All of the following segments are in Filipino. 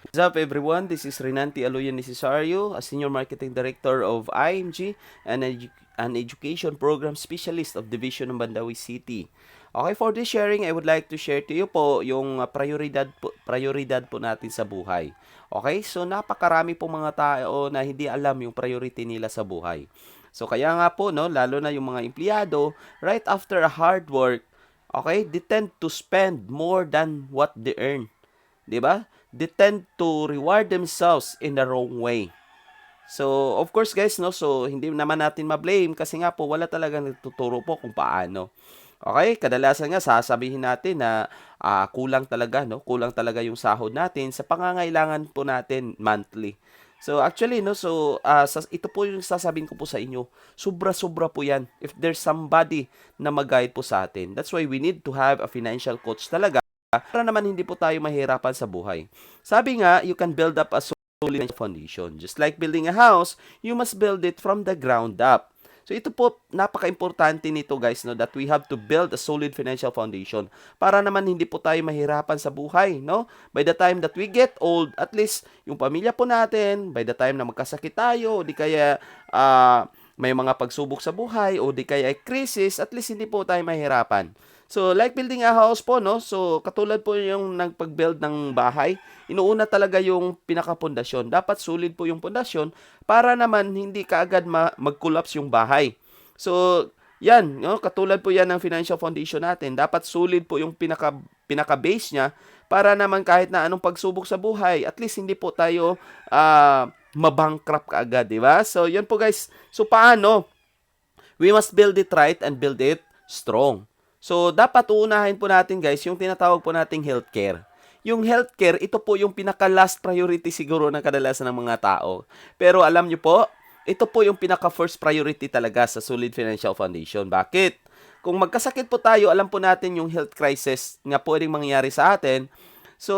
What's up everyone? This is Renanti Aloyan Necesario, a Senior Marketing Director of IMG and an Education Program Specialist of Division ng Bandawi City. Okay, for this sharing, I would like to share to you po yung prioridad po natin sa buhay. Okay, so napakarami po mga tao na hindi alam yung priority nila sa buhay. So kaya nga po, no, lalo na yung mga empleyado, right after a hard work, okay, they tend to spend more than what they earn. 'Di ba? They tend to reward themselves in the wrong way. So, of course guys, no, so hindi naman natin ma-blame kasi nga po wala talagang nagtuturo po kung paano. Okay, kadalasan nga sasabihin natin na kulang talaga, no? Kulang talaga yung sahod natin sa pangangailangan po natin monthly. So actually, no, so ito po yung sasabihin ko po sa inyo. Sobra-sobra po 'yan if there's somebody na mag-guide po sa atin. That's why we need to have a financial coach talaga para naman hindi po tayo mahirapan sa buhay. Sabi nga, you can build up a solid foundation. Just like building a house, you must build it from the ground up. So ito po, napaka-importante nito guys, no, that we have to build a solid financial foundation para naman hindi po tayo mahirapan sa buhay, no? By the time that we get old, at least yung pamilya po natin, by the time na magkasakit tayo, di kaya may mga pagsubok sa buhay, o di kaya ay crisis, at least hindi po tayo mahirapan. So, like building a house po, no? So, katulad po yung nagpag-build ng bahay, inuuna talaga yung pinaka-pundasyon. Dapat solid po yung pundasyon para naman hindi kaagad mag-collapse yung bahay. So, yan, no? Katulad po yan ng financial foundation natin. Dapat solid po yung pinaka-base niya para naman kahit na anong pagsubok sa buhay, at least hindi po tayo mabankrupt kaagad, di ba? So, yun po guys. So, paano? We must build it right and build it strong. So, dapat uunahin po natin guys yung tinatawag po nating healthcare. Yung healthcare, ito po yung pinaka-last priority siguro ng kadalasan ng mga tao. Pero alam nyo po, ito po yung pinaka-first priority talaga sa solid financial foundation. Bakit? Kung magkasakit po tayo, alam po natin yung health crisis nga pwedeng mangyari sa atin. So,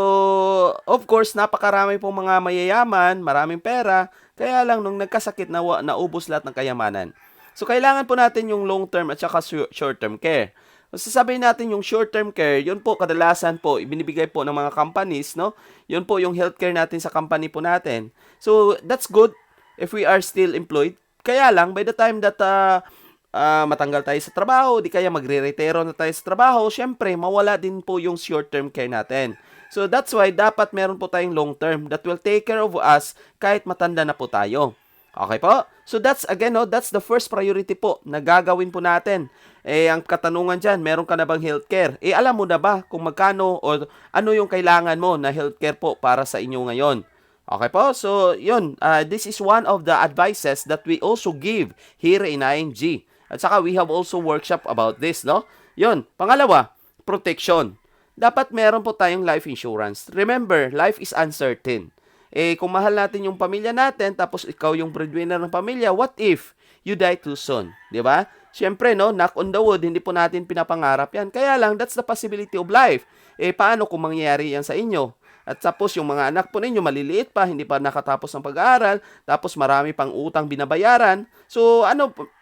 of course, napakarami pong mga mayayaman, maraming pera, kaya lang nung nagkasakit, naubos lahat ng kayamanan. So, kailangan po natin yung long-term at saka short-term care. Sasabihin natin yung short-term care, yun po kadalasan po ibinibigay po ng mga companies, no? Yun po yung healthcare natin sa company po natin. So, that's good if we are still employed. Kaya lang, by the time that matanggal tayo sa trabaho, di kaya magre-retiro na tayo sa trabaho, syempre, mawala din po yung short-term care natin. So, that's why dapat meron po tayong long-term that will take care of us kahit matanda na po tayo. Okay po? So that's again, no, that's the first priority po na gagawin po natin. Ang katanungan dyan, meron ka na bang healthcare? Alam mo na ba kung magkano o ano yung kailangan mo na healthcare po para sa inyo ngayon? Okay po? So, yun. This is one of the advices that we also give here in ING. At saka we have also workshop about this, no? Yun. Pangalawa, protection. Dapat meron po tayong life insurance. Remember, life is uncertain. Kung mahal natin yung pamilya natin, tapos ikaw yung breadwinner ng pamilya, what if you die too soon? Di ba? Siyempre, no, knock on the wood, hindi po natin pinapangarap yan. Kaya lang, that's the possibility of life. Paano kung mangyayari yan sa inyo? At tapos yung mga anak po ninyo, maliliit pa, hindi pa nakatapos ng pag-aaral, tapos marami pang utang binabayaran. So,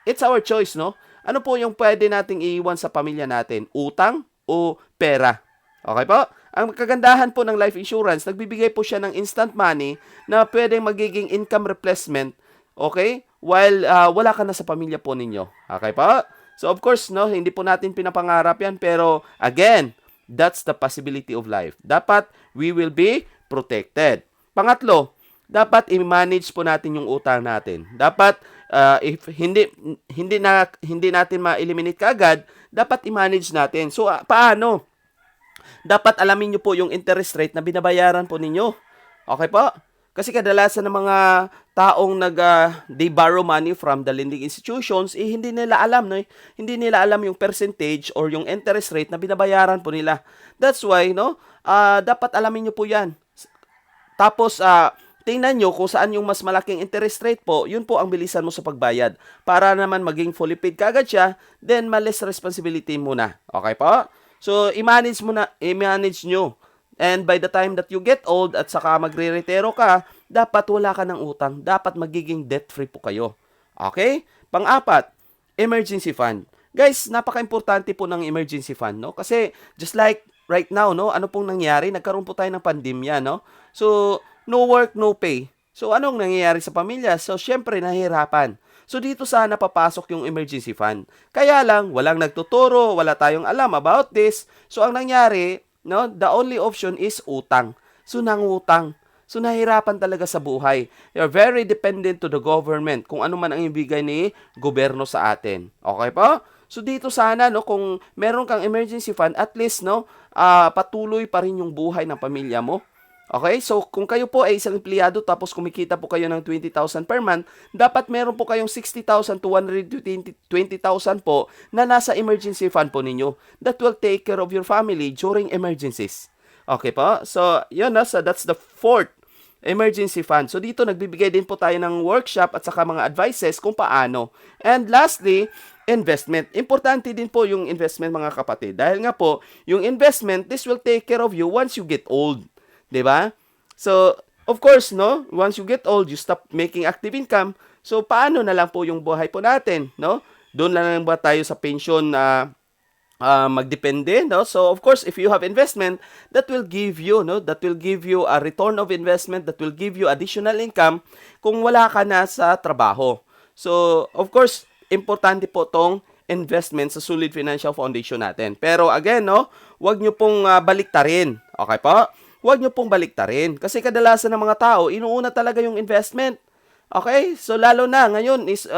it's our choice, no? Ano po yung pwede nating iiwan sa pamilya natin? Utang o pera? Okay po? Ang kagandahan po ng life insurance, nagbibigay po siya ng instant money na pwedeng magiging income replacement, okay? While wala ka na sa pamilya po ninyo. Okay po? So of course, no, hindi po natin pinapangarap yan, pero again, that's the possibility of life. Dapat we will be protected. Pangatlo, dapat i-manage po natin yung utang natin. Dapat if hindi natin ma-eliminate kaagad, dapat i-manage natin. So paano? Dapat alamin nyo po yung interest rate na binabayaran po ninyo. Okay po? Kasi kadalasan ng mga taong they borrow money from the lending institutions, hindi nila alam, no? Hindi nila alam yung percentage or yung interest rate na binabayaran po nila. That's why, no? Dapat alamin nyo po yan. Tapos, tingnan nyo kung saan yung mas malaking interest rate po, yun po ang bilisan mo sa pagbayad. Para naman maging fully paid kagad siya, then less responsibility muna. Okay po? So, i-manage nyo. And by the time that you get old at saka magre-retiro ka, dapat wala ka ng utang. Dapat magiging debt-free po kayo. Okay? Pang-apat, emergency fund. Guys, napaka-importante po ng emergency fund, no? Kasi just like right now, no, ano pong nangyari? Nagkaroon po tayo ng pandemya, no? So, no work, no pay. So, anong nangyayari sa pamilya? So, syempre, nahihirapan. So, dito sana papasok yung emergency fund. Kaya lang, walang nagtuturo, wala tayong alam about this. So, ang nangyari, no, the only option is utang. So, nangutang. So, nahirapan talaga sa buhay. You're very dependent to the government kung ano man ang ibigay ni gobyerno sa atin. Okay po? So, dito sana, no, kung meron kang emergency fund, at least, no, patuloy pa rin yung buhay ng pamilya mo. Okay? So, kung kayo po ay isang empleyado tapos kumikita po kayo ng 20,000 per month, dapat meron po kayong 60,000 to 120,000 po na nasa emergency fund po ninyo. That will take care of your family during emergencies. Okay po? So, yun na. So, that's the fourth emergency fund. So, dito nagbibigay din po tayo ng workshop at saka mga advices kung paano. And lastly, investment. Importante din po yung investment mga kapatid. Dahil nga po, yung investment, this will take care of you once you get old. 'Di ba? So, of course, no, once you get old, you stop making active income. So, paano na lang po yung buhay po natin, no? Doon lang ba tayo sa pension na magdepende, no? So, of course, if you have investment, that will give you, no? That will give you a return of investment, that will give you additional income kung wala ka na sa trabaho. So, of course, importante po tong investment sa solid financial foundation natin. Pero again, no, wag nyo pong baliktarin. Okay po? Huwag nyo pong baliktarin. Kasi kadalasan ng mga tao, inuuna talaga yung investment. Okay? So, lalo na ngayon is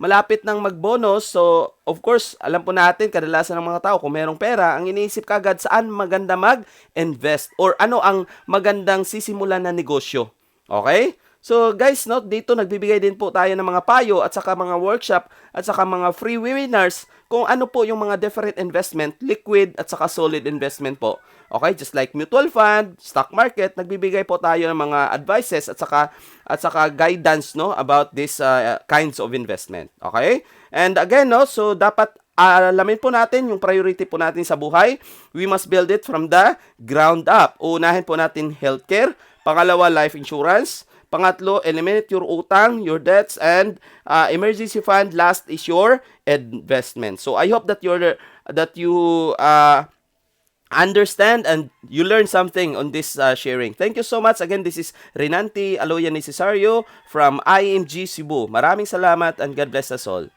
malapit nang mag-bonus. So, of course, alam po natin, kadalasan ng mga tao, kung merong pera, ang iniisip kagad saan maganda mag-invest or ano ang magandang sisimulan na negosyo. Okay? So, guys, no, dito nagbibigay din po tayo ng mga payo at saka mga workshop at saka mga free webinars kung ano po yung mga different investment, liquid at saka solid investment po. Okay, just like mutual fund, stock market, nagbibigay po tayo ng mga advices at saka guidance, no, about these kinds of investment. Okay? And again, no, so dapat alamin po natin yung priority po natin sa buhay. We must build it from the ground up. Uunahin po natin healthcare, pangalawa life insurance, pangatlo eliminate your utang, your debts, and emergency fund. Last is your investment. So I hope that you understand and you learn something on this sharing. Thank you so much. Again, this is Renanti Aloyan Necesario from IMG Cebu. Maraming salamat and God bless us all.